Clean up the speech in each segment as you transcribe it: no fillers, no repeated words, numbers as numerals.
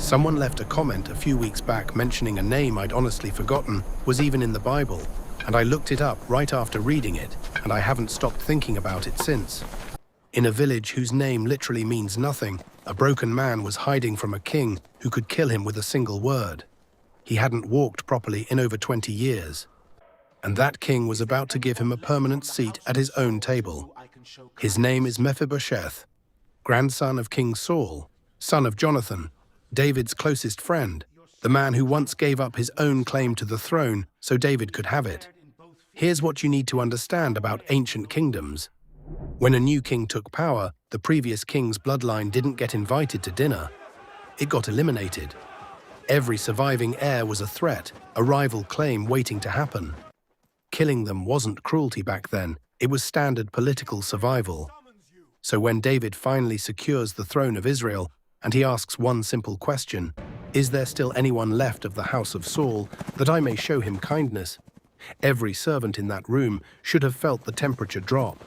Someone left a comment a few weeks back mentioning a name I'd honestly forgotten was even in the Bible, and I looked it up right after reading it, and I haven't stopped thinking about it since. In a village whose name literally means nothing, a broken man was hiding from a king who could kill him with a single word. He hadn't walked properly in over 20 years. And that king was about to give him a permanent seat at his own table. His name is Mephibosheth, grandson of King Saul, son of Jonathan, David's closest friend, the man who once gave up his own claim to the throne so David could have it. Here's what you need to understand about ancient kingdoms. When a new king took power, the previous king's bloodline didn't get invited to dinner. It got eliminated. Every surviving heir was a threat, a rival claim waiting to happen. Killing them wasn't cruelty back then, it was standard political survival. So when David finally secures the throne of Israel, and he asks one simple question, "Is there still anyone left of the house of Saul that I may show him kindness?" Every servant in that room should have felt the temperature drop.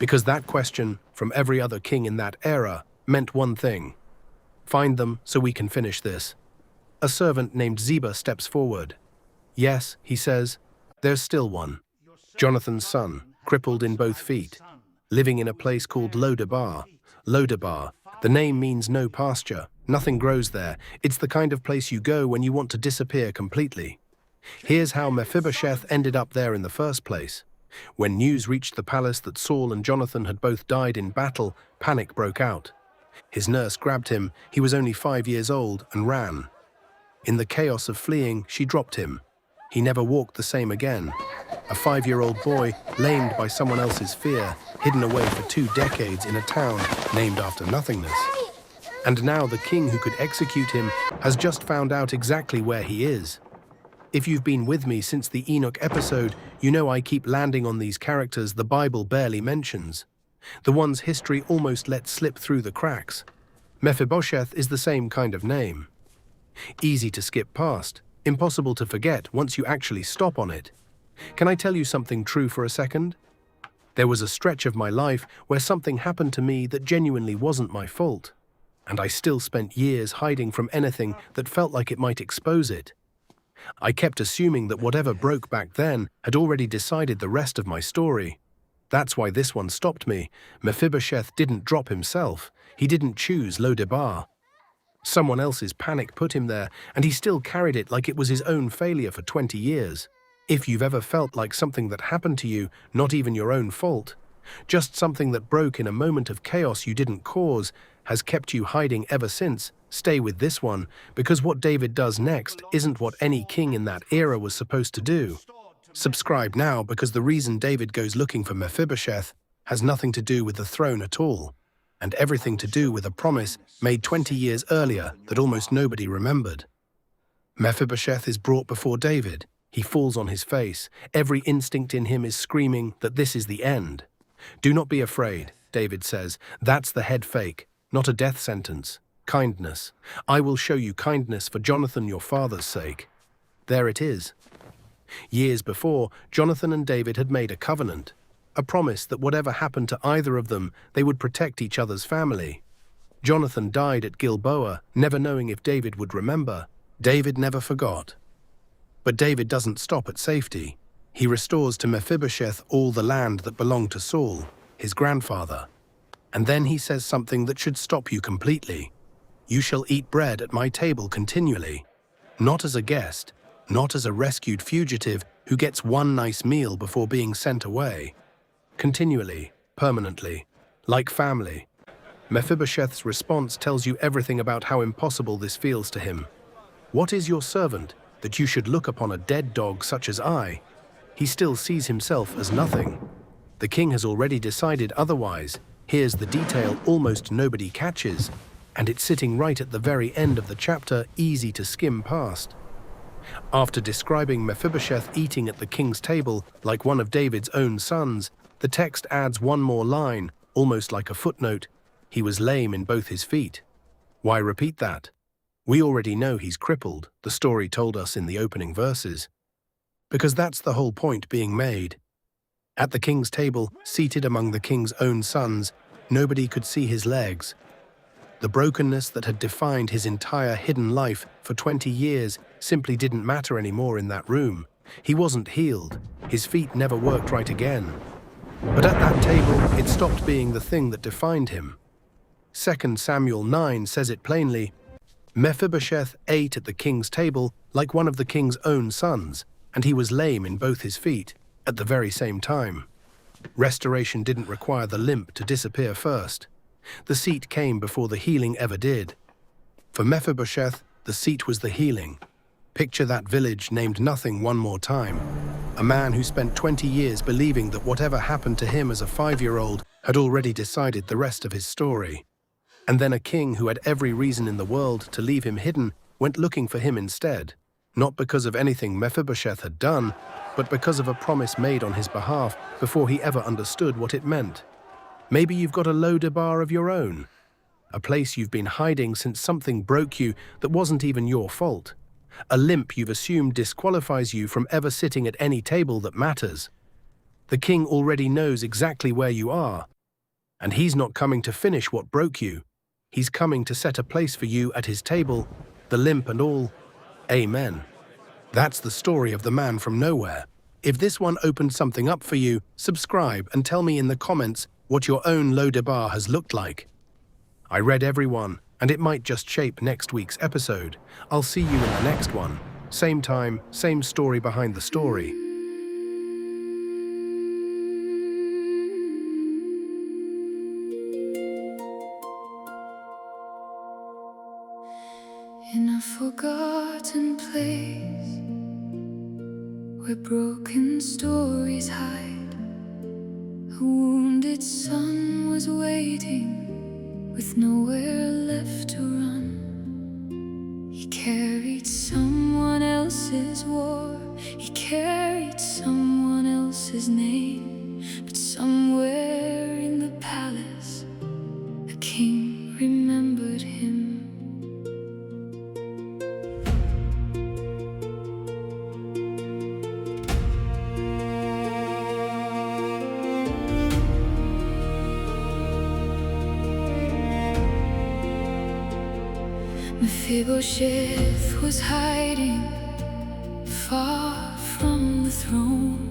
Because that question, from every other king in that era, meant one thing. Find them so we can finish this. A servant named Ziba steps forward. "Yes," he says, "there's still one. Jonathan's son, crippled in both feet, living in a place called Lo Debar. Lo Debar, the name means no pasture, nothing grows there. It's the kind of place you go when you want to disappear completely. Here's how Mephibosheth ended up there in the first place. When news reached the palace that Saul and Jonathan had both died in battle, panic broke out. His nurse grabbed him, he was only 5 years old, and ran. In the chaos of fleeing, she dropped him. He never walked the same again. A 5-year-old boy, lamed by someone else's fear, hidden away for 2 decades in a town named after nothingness. And now the king who could execute him has just found out exactly where he is. If you've been with me since the Enoch episode, you know I keep landing on these characters the Bible barely mentions. The ones history almost lets slip through the cracks. Mephibosheth is the same kind of name. Easy to skip past, impossible to forget once you actually stop on it. Can I tell you something true for a second? There was a stretch of my life where something happened to me that genuinely wasn't my fault. And I still spent years hiding from anything that felt like it might expose it. I kept assuming that whatever broke back then had already decided the rest of my story. That's why this one stopped me. Mephibosheth didn't drop himself. He didn't choose Lo Debar. Someone else's panic put him there, and he still carried it like it was his own failure for 20 years. If you've ever felt like something that happened to you, not even your own fault, just something that broke in a moment of chaos you didn't cause, has kept you hiding ever since, stay with this one, because what David does next isn't what any king in that era was supposed to do. Subscribe now, because the reason David goes looking for Mephibosheth has nothing to do with the throne at all, and everything to do with a promise made 20 years earlier that almost nobody remembered. Mephibosheth is brought before David. He falls on his face. Every instinct in him is screaming that this is the end. "Do not be afraid," David says. "That's the head fake, not a death sentence. Kindness. I will show you kindness for Jonathan, your father's sake." There it is. Years before, Jonathan and David had made a covenant, a promise that whatever happened to either of them, they would protect each other's family. Jonathan died at Gilboa, never knowing if David would remember. David never forgot. But David doesn't stop at safety. He restores to Mephibosheth all the land that belonged to Saul, his grandfather. And then he says something that should stop you completely. "You shall eat bread at my table continually." Not as a guest, not as a rescued fugitive who gets one nice meal before being sent away. Continually, permanently, like family. Mephibosheth's response tells you everything about how impossible this feels to him. "What is your servant, that you should look upon a dead dog such as I?" He still sees himself as nothing. The king has already decided otherwise. Here's the detail almost nobody catches, and it's sitting right at the very end of the chapter, easy to skim past. After describing Mephibosheth eating at the king's table like one of David's own sons, the text adds one more line, almost like a footnote. He was lame in both his feet. Why repeat that? We already know he's crippled, the story told us in the opening verses. Because that's the whole point being made. At the king's table, seated among the king's own sons, nobody could see his legs. The brokenness that had defined his entire hidden life for 20 years simply didn't matter anymore in that room. He wasn't healed. His feet never worked right again. But at that table, it stopped being the thing that defined him. 2 Samuel 9 says it plainly. Mephibosheth ate at the king's table like one of the king's own sons, and he was lame in both his feet at the very same time. Restoration didn't require the limp to disappear first. The seat came before the healing ever did. For Mephibosheth, the seat was the healing. Picture that village named Nothing one more time. A man who spent 20 years believing that whatever happened to him as a 5-year-old had already decided the rest of his story. And then a king who had every reason in the world to leave him hidden went looking for him instead, not because of anything Mephibosheth had done, but because of a promise made on his behalf before he ever understood what it meant. Maybe you've got a Lo Debar of your own, a place you've been hiding since something broke you that wasn't even your fault. A limp you've assumed disqualifies you from ever sitting at any table that matters. The king already knows exactly where you are, and he's not coming to finish what broke you. He's coming to set a place for you at his table, the limp and all. Amen. That's the story of the man from nowhere. If this one opened something up for you, subscribe and tell me in the comments what your own Lo Debar has looked like. I read everyone, and it might just shape next week's episode. I'll see you in the next one. Same time, same story behind the story. In a forgotten place where broken stories hide, a wounded son was waiting with nowhere left to run. He carried someone else's war, he carried someone else's name, but somewhere in the palace a king remembered him. Mephibosheth was hiding far from the throne.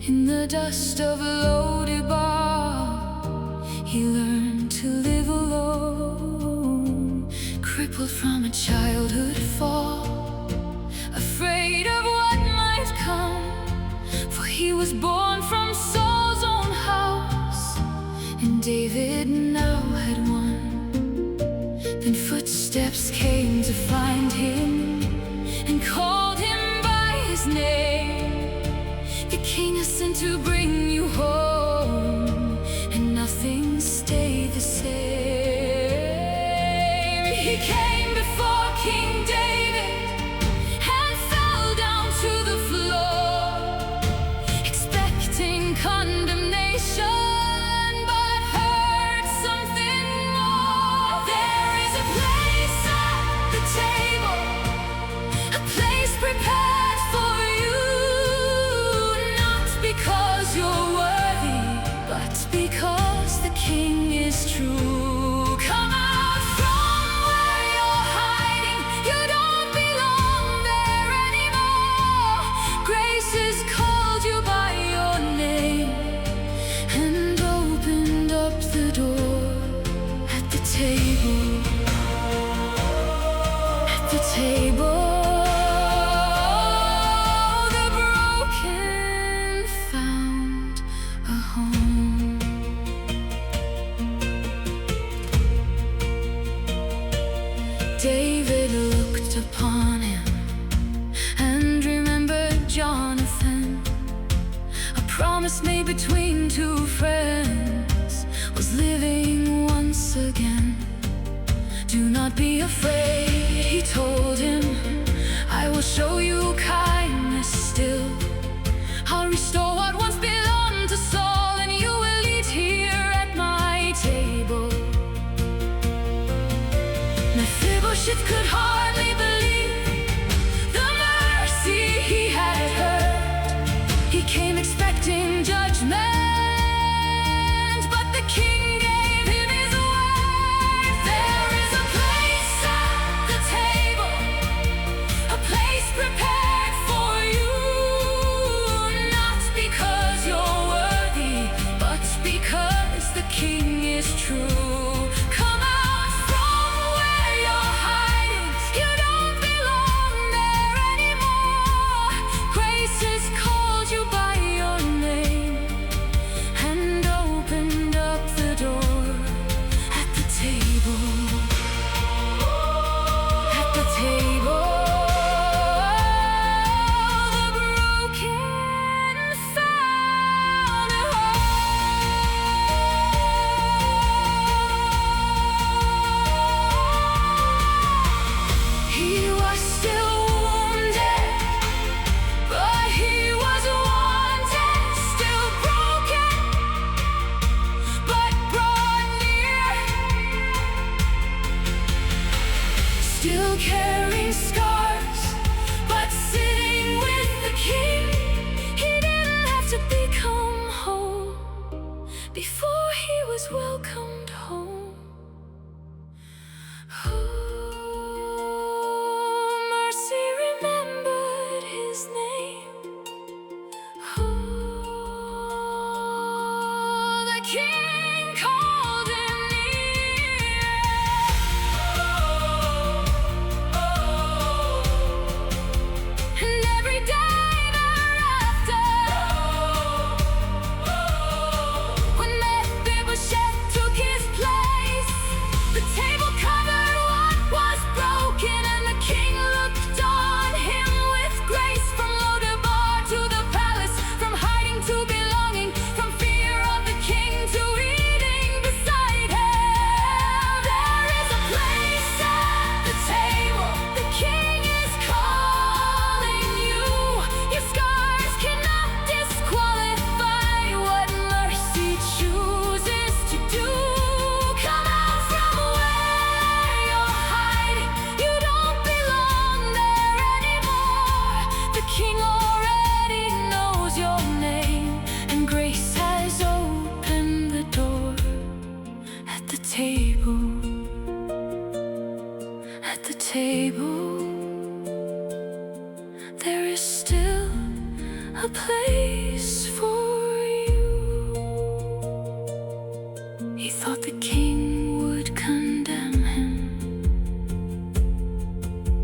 In the dust of Lo Debar, he learned to live alone. Crippled from a childhood fall, afraid of what might come, for he was born from Saul's own house, and David now had won. Then footsteps came to find him and called him by his name. The king has sent to bring you home, and nothing stayed the same. He came before King David and fell down to the floor, expecting condemnation. Prepared for you, not because you're worthy, but because the king is true. Come out from where you're hiding, you don't belong there anymore. Grace has called you by your name and opened up the door at the table, at the table. David looked upon him and remembered Jonathan. A promise made between two friends was living once again. Do not be afraid, he told him. I will show you kindness still. I'll restore what once belonged to Saul, and you will eat here at my table. Mephibosheth could hardly believe the mercy he had heard. He came expecting judgment, but the king gave him his word. There carrying scars, but sitting with the king. He didn't have to become whole before he was welcomed home. Mercy remembered his name. The king called him near. And every day thereafter, when Mephibosheth took his place, the table covered what was broken, and the king looked on him with grace. From Lo Debar to the palace, from hiding to belonging, from fear of the king to eating beside him. There is a place at the table. The king is calling you. Your scars cannot disqualify what mercy chooses to do. Come out from where you're hiding. You don't belong there anymore. The king already knows your name, and grace has opened the door. At the table, at the table, there is still a place for you. He thought the king would condemn him.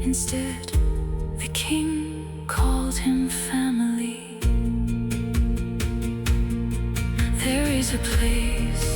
Instead, the king called him family. There is a place